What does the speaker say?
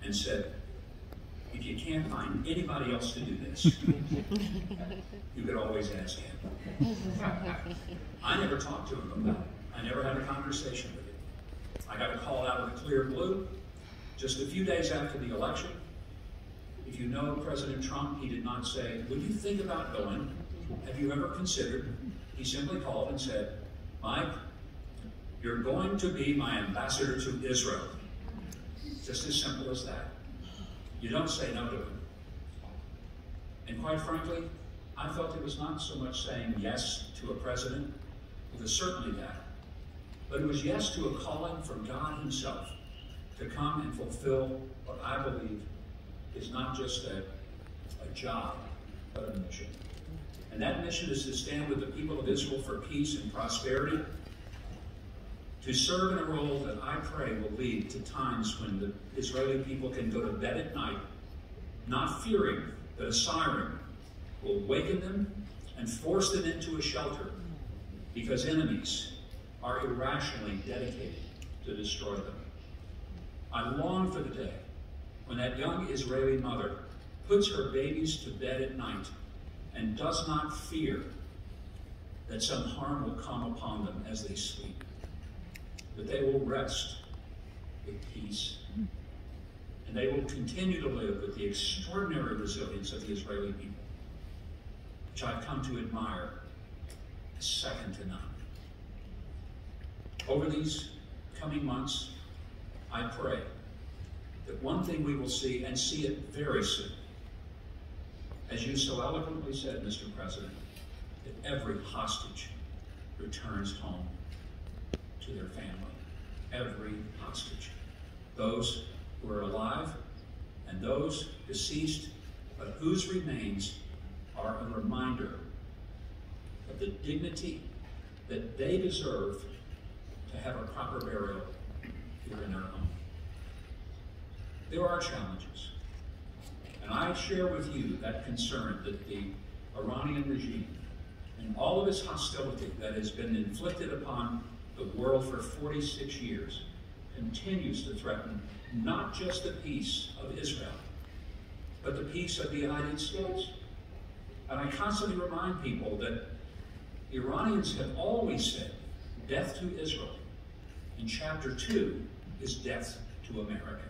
and said, if you can't find anybody else to do this, you could always ask him. I never talked to him about it. I never had a conversation with him. I got a call out of the clear blue just a few days after the election. If you know President Trump, he did not say, would you think about going? Have you ever considered? He simply called and said, Mike, you're going to be my ambassador to Israel. Just as simple as that. You don't say no to him. And quite frankly, I felt it was not so much saying yes to a president. It was certainly that. But it was yes to a calling from God himself to come and fulfill what I believe is not just a job, but a mission. And that mission is to stand with the people of Israel for peace and prosperity, to serve in a role that I pray will lead to times when the Israeli people can go to bed at night, not fearing that a siren will waken them and force them into a shelter because enemies are irrationally dedicated to destroy them. I long for the day when that young Israeli mother puts her babies to bed at night and does not fear that some harm will come upon them as they sleep, that they will rest with peace, and they will continue to live with the extraordinary resilience of the Israeli people, which I've come to admire as second to none. Over these coming months, I pray that one thing we will see, and see it very soon, as you so eloquently said, Mr. President, that every hostage returns home to their family. Every hostage. Those who are alive and those deceased, but whose remains are a reminder of the dignity that they deserve to have a proper burial here in their home. There are challenges, and I share with you that concern that the Iranian regime and all of its hostility that has been inflicted upon the world for 46 years continues to threaten not just the peace of Israel, but the peace of the United States. And I constantly remind people that Iranians have always said, death to Israel. And chapter 2 is death to America.